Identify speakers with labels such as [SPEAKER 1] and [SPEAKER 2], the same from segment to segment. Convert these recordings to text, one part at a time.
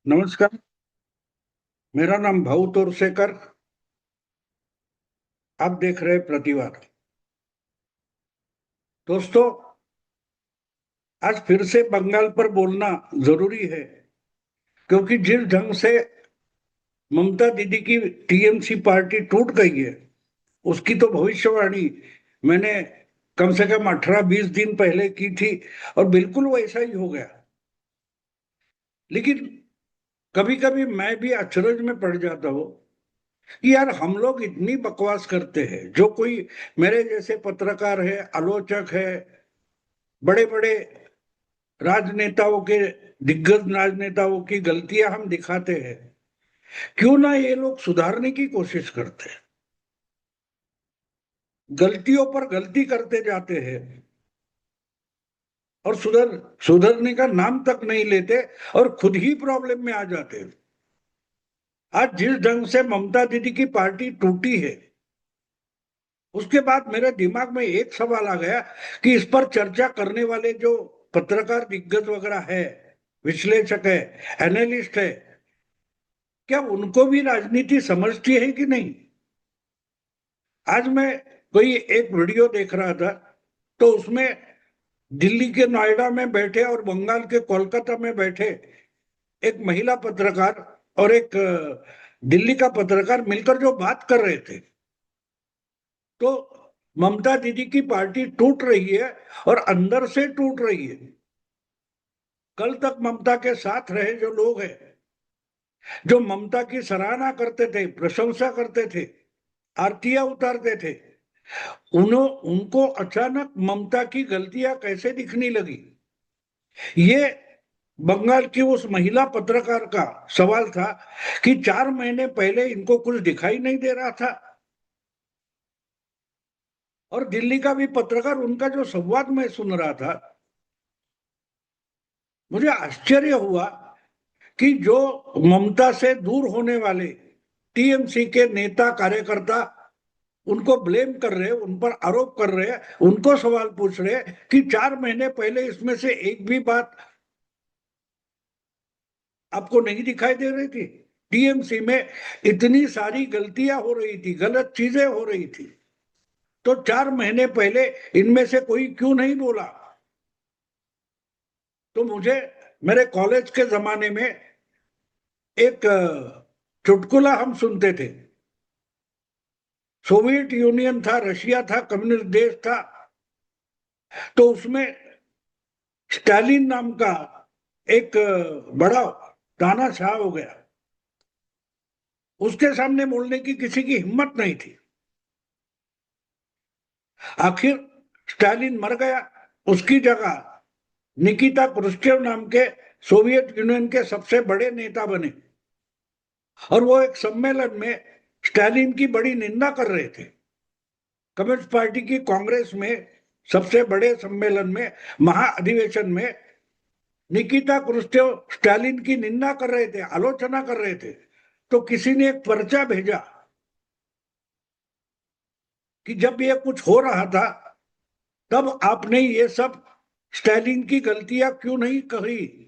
[SPEAKER 1] नमस्कार। मेरा नाम भाऊ तोरसेकर। आप देख रहे हैं प्रतिवाद। दोस्तों, आज फिर से बंगाल पर बोलना जरूरी है, क्योंकि जिस ढंग से ममता दीदी की टीएमसी पार्टी टूट गई है, उसकी तो भविष्यवाणी मैंने कम से कम 18-20 दिन पहले की थी, और बिल्कुल वैसा ही हो गया। लेकिन कभी कभी मैं भी अचरज में पड़ जाता हूँ कि यार, हम लोग इतनी बकवास करते हैं। जो कोई मेरे जैसे पत्रकार है, आलोचक है, बड़े बड़े राजनेताओं के, दिग्गज राजनेताओं की गलतियां हम दिखाते हैं, क्यों ना ये लोग सुधारने की कोशिश करते हैं। गलतियों पर गलती करते जाते हैं और सुधरने का नाम तक नहीं लेते, और खुद ही प्रॉब्लम में आ जाते हैं। आज जिस ढंग से ममता दीदी की पार्टी टूटी है, उसके बाद मेरे दिमाग में एक सवाल आ गया कि इस पर चर्चा करने वाले जो पत्रकार दिग्गज वगैरह है, विश्लेषक है, एनालिस्ट है, क्या उनको भी राजनीति समझती है कि नहीं। आज मैं कोई एक वीडियो देख रहा था, तो उसमें दिल्ली के नोएडा में बैठे और बंगाल के कोलकाता में बैठे एक महिला पत्रकार और एक दिल्ली का पत्रकार मिलकर जो बात कर रहे थे, तो ममता दीदी की पार्टी टूट रही है और अंदर से टूट रही है। कल तक ममता के साथ रहे जो लोग हैं, जो ममता की सराहना करते थे, प्रशंसा करते थे, आरतियां उतारते थे, उनको अचानक ममता की गलतियां कैसे दिखने लगी। ये बंगाल की उस महिला पत्रकार का सवाल था कि 4 महीने पहले इनको कुछ दिखाई नहीं दे रहा था। और दिल्ली का भी पत्रकार, उनका जो संवाद मैं सुन रहा था, मुझे आश्चर्य हुआ कि जो ममता से दूर होने वाले टीएमसी के नेता कार्यकर्ता उनको ब्लेम कर रहे, उन पर आरोप कर रहे, उनको सवाल पूछ रहे कि 4 महीने पहले इसमें से एक भी बात आपको नहीं दिखाई दे रही थी। टीएमसी में इतनी सारी गलतियां हो रही थी, गलत चीजें हो रही थी, तो 4 महीने पहले इनमें से कोई क्यों नहीं बोला। तो मुझे, मेरे कॉलेज के जमाने में एक चुटकुला हम सुनते थे। सोवियत यूनियन था, रशिया था, कम्युनिस्ट देश था, तो उसमें स्टालिन नाम का एक बड़ा तानाशाह हो गया। उसके सामने बोलने की किसी की हिम्मत नहीं थी। आखिर स्टालिन मर गया, उसकी जगह निकिता क्रुश्चेव नाम के सोवियत यूनियन के सबसे बड़े नेता बने, और वो एक सम्मेलन में स्टालिन की बड़ी निंदा कर रहे थे। कम्युनिस्ट पार्टी की कांग्रेस में सबसे बड़े सम्मेलन में, महाअधिवेशन में निकिता क्रुश्चेव स्टालिन की निंदा कर रहे थे, आलोचना कर रहे थे। तो किसी ने एक पर्चा भेजा कि जब ये कुछ हो रहा था, तब आपने ये सब स्टालिन की गलतियां क्यों नहीं कही।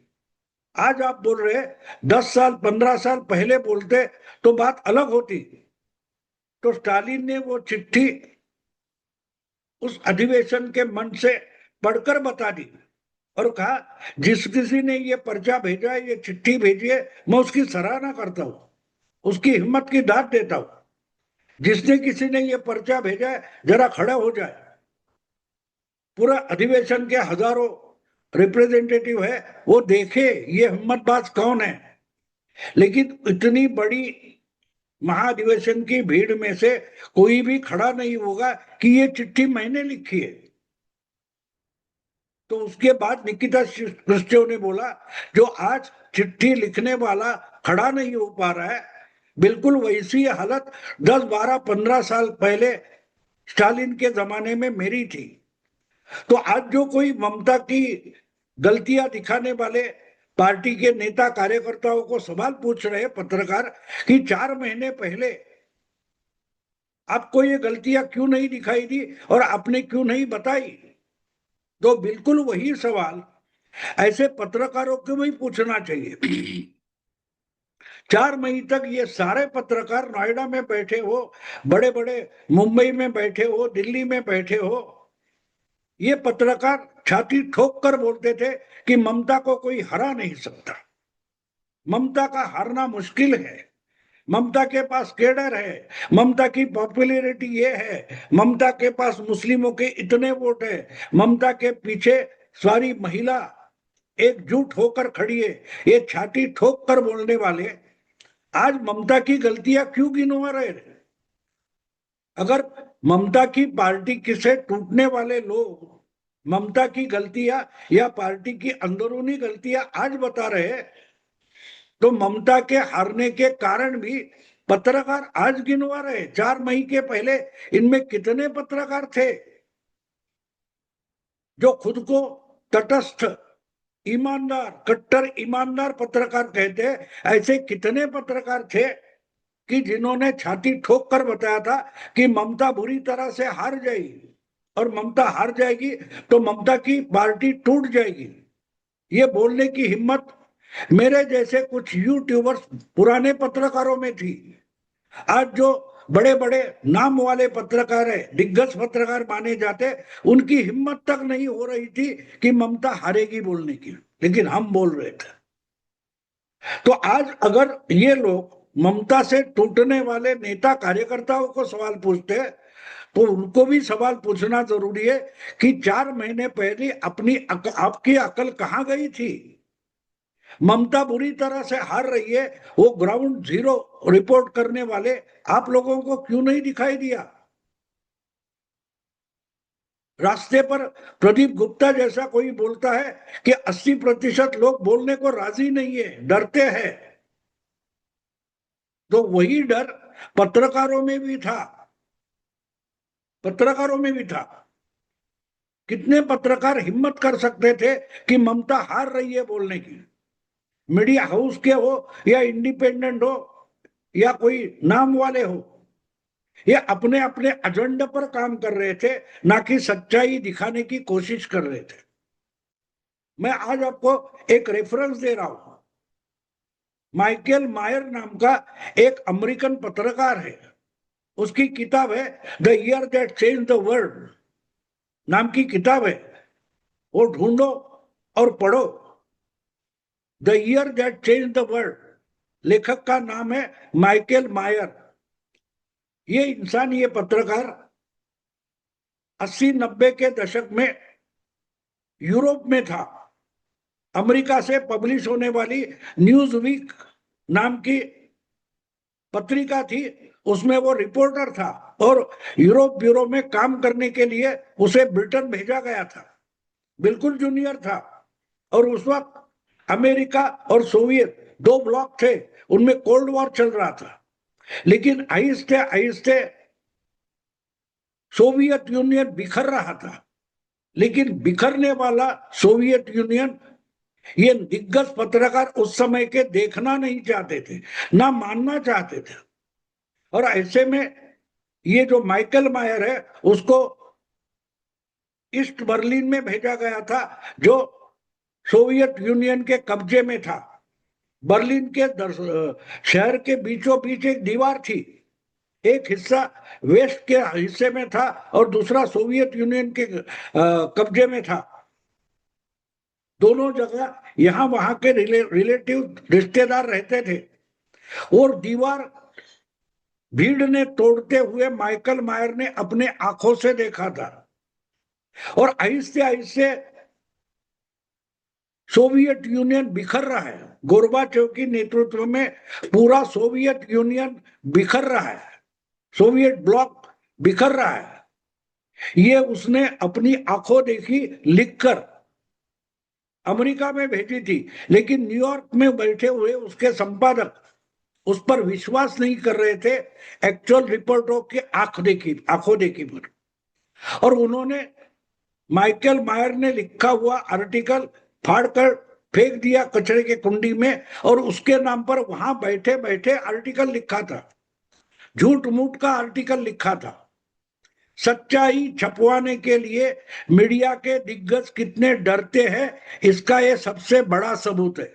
[SPEAKER 1] आज आप बोल रहे, 10 साल 15 साल पहले बोलते तो बात अलग होती। तो स्टालिन ने वो चिट्ठी उस अधिवेशन के मंच से पढ़कर बता दी, और कहा, जिस किसी ने ये पर्चा भेजा है, ये चिट्ठी भेजी है, मैं उसकी सराहना करता हूं, उसकी हिम्मत की दाद देता हूं। जिसने किसी ने ये पर्चा भेजा है, जरा खड़ा हो जाए। पूरा अधिवेशन के हजारों रिप्रेजेंटेटिव है, वो देखे ये हिम्मतबाज कौन है। लेकिन इतनी बड़ी महाधिवेशन की भीड़ में से कोई भी खड़ा नहीं होगा कि ये चिट्ठी मैंने लिखी है। तो उसके बाद निकिता क्रुश्चेव ने बोला, जो आज चिट्ठी लिखने वाला खड़ा नहीं हो पा रहा है, बिल्कुल वैसी हालत 10 12 15 साल पहले स्टालिन के जमाने में मेरी थी। तो आज जो कोई ममता की गलतियां दिखाने वाले पार्टी के नेता कार्यकर्ताओं को सवाल पूछ रहे पत्रकार कि 4 महीने पहले आपको ये गलतियां क्यों नहीं दिखाई दी और आपने क्यों नहीं बताई, तो बिल्कुल वही सवाल ऐसे पत्रकारों को भी पूछना चाहिए। 4 मई तक ये सारे पत्रकार नोएडा में बैठे हो, बड़े बड़े मुंबई में बैठे हो, दिल्ली में बैठे हो, ये पत्रकार छाती ठोक कर बोलते थे कि ममता को कोई हरा नहीं सकता, ममता का हारना मुश्किल है, ममता के पास केडर है, ममता की पॉपुलैरिटी ये है, ममता के पास मुस्लिमों के इतने वोट है, ममता के पीछे सारी महिला एकजुट होकर खड़ी है। ये छाती ठोक कर बोलने वाले आज ममता की गलतियां क्यों गिनवा रहे हैं? अगर ममता की पार्टी किसे टूटने वाले लोग ममता की गलतियां या पार्टी की अंदरूनी गलतियां आज बता रहे हैं, तो ममता के हारने के कारण भी पत्रकार आज गिनवा रहे। 4 मई के पहले इनमें कितने पत्रकार थे जो खुद को तटस्थ, ईमानदार, कट्टर ईमानदार पत्रकार कहते हैं? ऐसे कितने पत्रकार थे कि जिन्होंने छाती ठोक कर बताया था कि ममता बुरी तरह से हार जाएगी, और ममता हार जाएगी तो ममता की पार्टी टूट जाएगी। ये बोलने की हिम्मत मेरे जैसे कुछ यूट्यूबर्स पुराने पत्रकारों में थी। आज जो बड़े बड़े नाम वाले पत्रकार है, दिग्गज पत्रकार माने जाते, उनकी हिम्मत तक नहीं हो रही थी कि ममता हारेगी बोलने की, लेकिन हम बोल रहे थे। तो आज अगर ये लोग ममता से टूटने वाले नेता कार्यकर्ताओं को सवाल पूछते हैं, तो उनको भी सवाल पूछना जरूरी है कि 4 महीने पहले आपकी अकल कहां गई थी? ममता बुरी तरह से हार रही है, वो ग्राउंड जीरो रिपोर्ट करने वाले आप लोगों को क्यों नहीं दिखाई दिया? रास्ते पर प्रदीप गुप्ता जैसा कोई बोलता है कि 80% लोग बोलने को राजी नहीं है, डरते हैं। तो वही डर पत्रकारों में भी था, पत्रकारों में भी था। कितने पत्रकार हिम्मत कर सकते थे कि ममता हार रही है बोलने की? मीडिया हाउस के हो या इंडिपेंडेंट हो या कोई नाम वाले हो, ये अपने अपने एजेंडे पर काम कर रहे थे, ना कि सच्चाई दिखाने की कोशिश कर रहे थे। मैं आज आपको एक रेफरेंस दे रहा हूं। माइकल मायर नाम का एक अमेरिकन पत्रकार है, उसकी किताब है the year that change the world नाम की किताब है, वो ढूंढो और पढ़ो। The year that change the world, लेखक का नाम है माइकल मायर। ये इंसान, ये पत्रकार 80-90 के दशक में यूरोप में था। अमेरिका से पब्लिश होने वाली न्यूज वीक नाम की पत्रिका थी, उसमें वो रिपोर्टर था, और यूरोप ब्यूरो में काम करने के लिए उसे ब्रिटेन भेजा गया था। बिल्कुल जूनियर था, और उस वक्त अमेरिका और सोवियत दो ब्लॉक थे, उनमें कोल्ड वॉर चल रहा था। लेकिन आहिस्ते आहिस्ते सोवियत यूनियन बिखर रहा था, लेकिन बिखरने वाला सोवियत यूनियन ये दिग्गज पत्रकार उस समय के देखना नहीं चाहते थे, ना मानना चाहते थे। और ऐसे में ये जो माइकल मायर है, उसको ईस्ट बर्लिन में भेजा गया था, जो सोवियत यूनियन के कब्जे में था। बर्लिन के शहर के बीचों बीच एक दीवार थी, एक हिस्सा वेस्ट के हिस्से में था और दूसरा सोवियत यूनियन के कब्जे में था। दोनों जगह यहां वहां के रिलेटिव रिश्तेदार रहते थे, और दीवार भीड़ ने तोड़ते हुए माइकल मायर ने अपने आंखों से देखा था। और आहिस्ते आहिस्ते सोवियत यूनियन बिखर रहा है, गोरबाचोव के नेतृत्व में पूरा सोवियत यूनियन बिखर रहा है, सोवियत ब्लॉक बिखर रहा है। ये उसने अपनी आंखों देखी, लिखकर अमेरिका में भेजी थी, लेकिन न्यूयॉर्क में बैठे हुए उसके संपादक उस पर विश्वास नहीं कर रहे थे, एक्चुअल रिपोर्टों की आंखों देखी पर। और उन्होंने माइकल मायर ने लिखा हुआ आर्टिकल फाड़कर फेंक दिया कचरे के कुंडी में, और उसके नाम पर वहां बैठे बैठे आर्टिकल लिखा था, झूठ मूठ का आर्टिकल लिखा था। सच्चाई छपवाने के लिए मीडिया के दिग्गज कितने डरते हैं, इसका ये सबसे बड़ा सबूत है।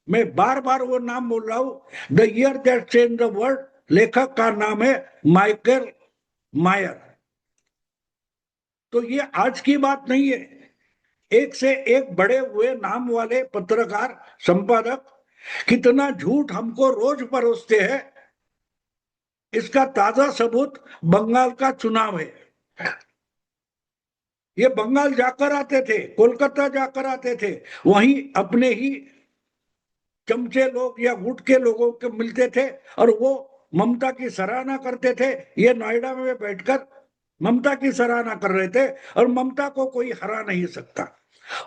[SPEAKER 1] मैं बार बार वो नाम बोल रहा हूं, the year that change the world. लेखक का नाम है माइकल मायर। तो ये आज की बात नहीं है। एक से एक बड़े हुए नाम वाले पत्रकार, संपादक कितना झूठ हमको रोज परोसते हैं, इसका ताजा सबूत बंगाल का चुनाव है। ये बंगाल जाकर आते थे, कोलकाता जाकर आते थे, वहीं अपने ही चमचे लोग या गुट के लोगों के मिलते थे और वो ममता की सराहना करते थे। ये नोएडा में बैठकर ममता की सराहना कर रहे थे और ममता को कोई हरा नहीं सकता।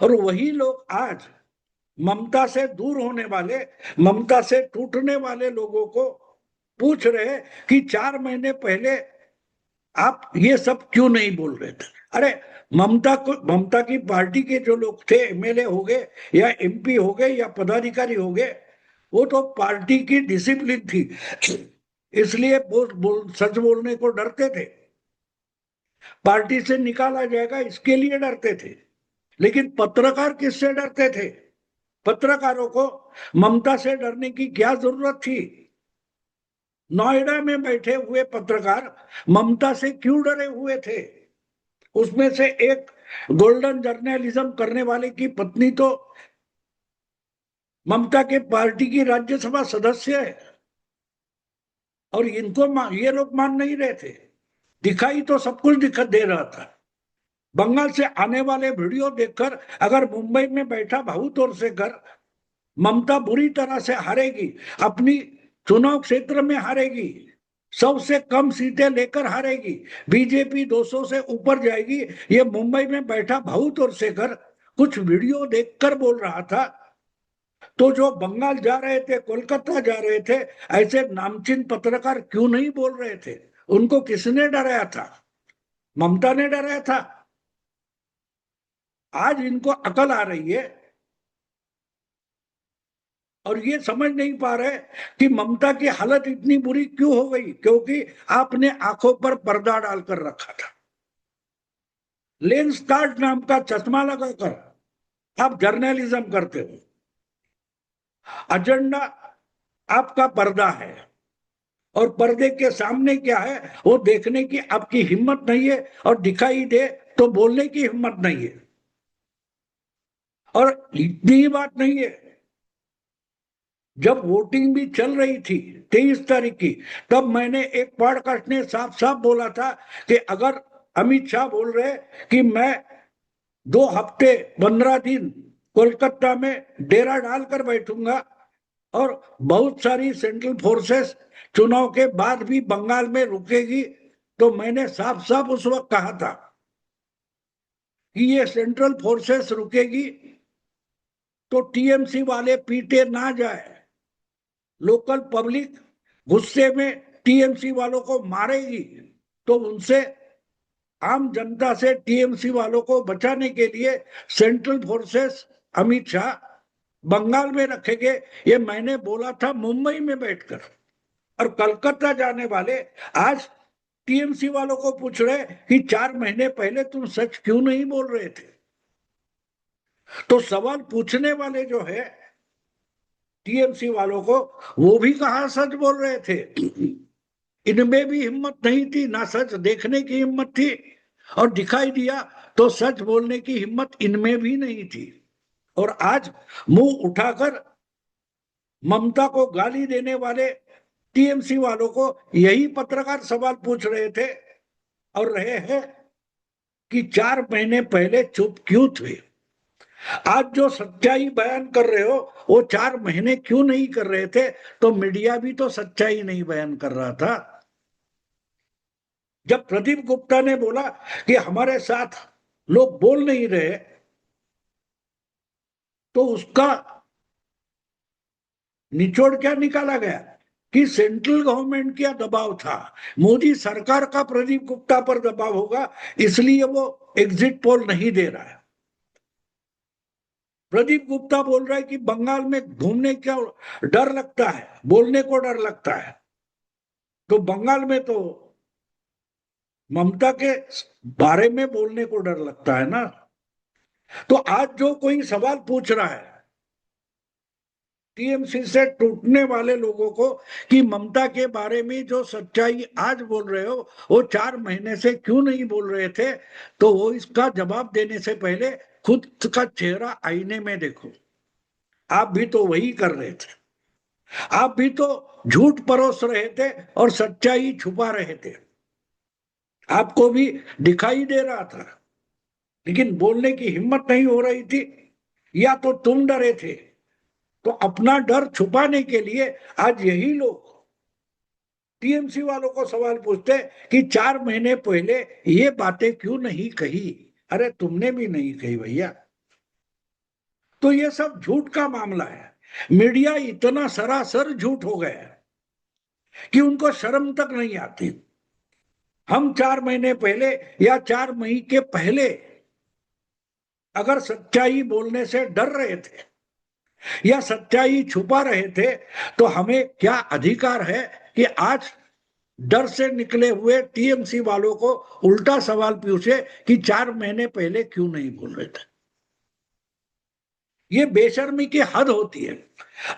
[SPEAKER 1] और वही लोग आज ममता से दूर होने वाले, ममता से टूटने वाले लोगों को पूछ रहे कि 4 महीने पहले आप ये सब क्यों नहीं बोल रहे थे। अरे ममता की पार्टी के जो लोग थे, एमएलए हो गए या एमपी हो गए या पदाधिकारी हो गए, वो तो पार्टी की डिसिप्लिन थी, इसलिए सच बोलने को डरते थे, पार्टी से निकाला जाएगा इसके लिए डरते थे। लेकिन पत्रकार किससे डरते थे? पत्रकारों को ममता से डरने की क्या जरूरत थी? नोएडा में बैठे हुए पत्रकार ममता से क्यों डरे हुए थे? उसमें से एक गोल्डन जर्नलिज्म करने वाले की पत्नी तो ममता के पार्टी की राज्यसभा सदस्य है, और इनको ये लोग मान नहीं रहे थे। दिखाई तो सब कुछ दिखा दे रहा था। बंगाल से आने वाले वीडियो देखकर अगर मुंबई में बैठा भाऊ तोरसेकर ममता बुरी तरह से हारेगी, अपनी चुनाव क्षेत्र में हारेगी, सबसे कम सीटें लेकर हारेगी, बीजेपी 200 से ऊपर जाएगी, ये मुंबई में बैठा भाऊ तोरसेकर कुछ वीडियो देखकर बोल रहा था, तो जो बंगाल जा रहे थे, कोलकाता जा रहे थे, ऐसे नामचीन पत्रकार क्यों नहीं बोल रहे थे? उनको किसने डराया था? ममता ने डराया था। आज इनको अकल आ रही है और ये समझ नहीं पा रहे कि ममता की हालत इतनी बुरी क्यों हो गई, क्योंकि आपने आंखों पर पर्दा डालकर रखा था। लेंस कार्ड नाम का चश्मा लगाकर आप जर्नलिज्म करते हो। एजेंडा आपका पर्दा है, और पर्दे के सामने क्या है वो देखने की आपकी हिम्मत नहीं है, और दिखाई दे तो बोलने की हिम्मत नहीं है। और इतनी ही बात नहीं है, जब वोटिंग भी चल रही थी 23 तारीख की, तब मैंने एक पॉडकास्ट ने साफ साफ बोला था कि अगर अमित शाह बोल रहे कि मैं 2 हफ्ते 15 दिन कोलकाता में डेरा डालकर बैठूंगा और बहुत सारी सेंट्रल फोर्सेस चुनाव के बाद भी बंगाल में रुकेगी, तो मैंने साफ साफ उस वक्त कहा था कि ये सेंट्रल फोर्सेस रुकेगी तो टीएमसी वाले पीटे ना जाए, लोकल पब्लिक गुस्से में टीएमसी वालों को मारेगी, तो उनसे आम जनता से टीएमसी वालों को बचाने के लिए सेंट्रल फोर्सेस अमित शाह बंगाल में रखेंगे। ये मैंने बोला था मुंबई में बैठकर। और कलकत्ता जाने वाले आज टीएमसी वालों को पूछ रहे कि 4 महीने पहले तुम सच क्यों नहीं बोल रहे थे? तो सवाल पूछने वाले जो है टीएमसी वालों को, वो भी कहां सच बोल रहे थे? इनमें भी हिम्मत नहीं थी, ना सच देखने की हिम्मत थी, और दिखाई दिया तो सच बोलने की हिम्मत इनमें भी नहीं थी। और आज मुंह उठाकर ममता को गाली देने वाले टीएमसी वालों को यही पत्रकार सवाल पूछ रहे थे और रहे हैं कि 4 महीने पहले चुप क्यों थे? आज जो सच्चाई बयान कर रहे हो वो 4 महीने क्यों नहीं कर रहे थे? तो मीडिया भी तो सच्चाई नहीं बयान कर रहा था। जब प्रदीप गुप्ता ने बोला कि हमारे साथ लोग बोल नहीं रहे, तो उसका निचोड़ क्या निकाला गया कि सेंट्रल गवर्नमेंट का दबाव था, मोदी सरकार का प्रदीप गुप्ता पर दबाव होगा, इसलिए वो एग्जिट पोल नहीं दे रहा है। प्रदीप गुप्ता बोल रहा है कि बंगाल में घूमने का डर लगता है, बोलने को डर लगता है, तो बंगाल में तो ममता के बारे में बोलने को डर लगता है ना। तो आज जो कोई सवाल पूछ रहा है टीएमसी से टूटने वाले लोगों को कि ममता के बारे में जो सच्चाई आज बोल रहे हो वो 4 महीने से क्यों नहीं बोल रहे थे, तो वो इसका जवाब देने से पहले खुद का चेहरा आईने में देखो। आप भी तो वही कर रहे थे, आप भी तो झूठ परोस रहे थे और सच्चाई छुपा रहे थे। आपको भी दिखाई दे रहा था, लेकिन बोलने की हिम्मत नहीं हो रही थी, या तो तुम डरे थे। तो अपना डर छुपाने के लिए आज यही लोग टीएमसी वालों को सवाल पूछते कि 4 महीने पहले ये बातें क्यों नहीं कही। अरे तुमने भी नहीं कही भैया। तो ये सब झूठ का मामला है। मीडिया इतना सरासर झूठ हो गया है कि उनको शर्म तक नहीं आती। हम 4 महीने पहले या 4 महीने के पहले अगर सच्चाई बोलने से डर रहे थे या सच्चाई छुपा रहे थे, तो हमें क्या अधिकार है कि आज डर से निकले हुए टीएमसी वालों को उल्टा सवाल पूछे कि 4 महीने पहले क्यों नहीं बोल रहे थे। ये बेशर्मी की हद होती है।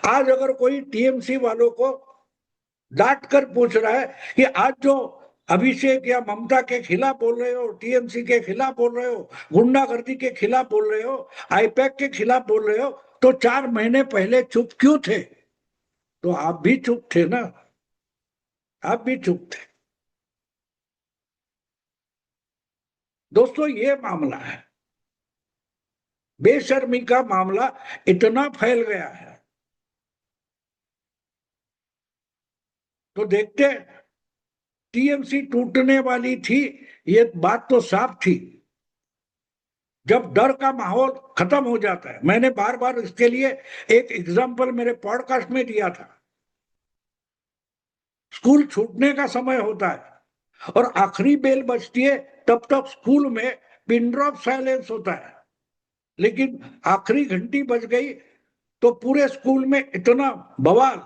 [SPEAKER 1] आज अगर कोई टीएमसी वालों को डांट कर पूछ रहा है कि आज जो अभिषेक या ममता के खिलाफ बोल रहे हो, टीएमसी के खिलाफ बोल रहे हो, गुंडागर्दी के खिलाफ बोल रहे हो, आईपैक के खिलाफ बोल रहे हो, तो 4 महीने पहले चुप क्यों थे? तो आप भी चुप थे ना, आप भी चुप थे। दोस्तों ये मामला है, बेशर्मी का मामला इतना फैल गया है। तो देखते हैं, टीएमसी टूटने वाली थी, ये बात तो साफ थी। जब डर का माहौल खत्म हो जाता है, मैंने बार बार इसके लिए एक एग्जाम्पल मेरे पॉडकास्ट में दिया था। स्कूल छूटने का समय होता है और आखिरी बेल बजती है, तब तक स्कूल में पिन ड्रॉप साइलेंस होता है। लेकिन आखिरी घंटी बज गई तो पूरे स्कूल में इतना बवाल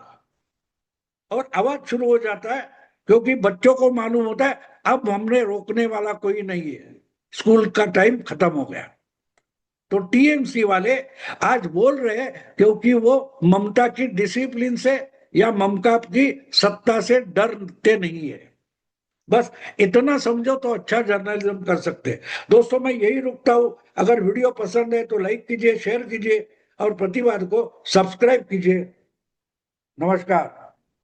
[SPEAKER 1] और आवाज शुरू हो जाता है, क्योंकि बच्चों को मालूम होता है अब हमने रोकने वाला कोई नहीं है, स्कूल का टाइम खत्म हो गया। तो टीएमसी वाले आज बोल रहे हैं क्योंकि वो ममता की डिसिप्लिन से या ममता की सत्ता से डरते नहीं है। बस इतना समझो तो अच्छा जर्नलिज्म कर सकते हैं। दोस्तों मैं यही रुकता हूं। अगर वीडियो पसंद है तो लाइक कीजिए, शेयर कीजिए और प्रतिवाद को सब्सक्राइब कीजिए। नमस्कार।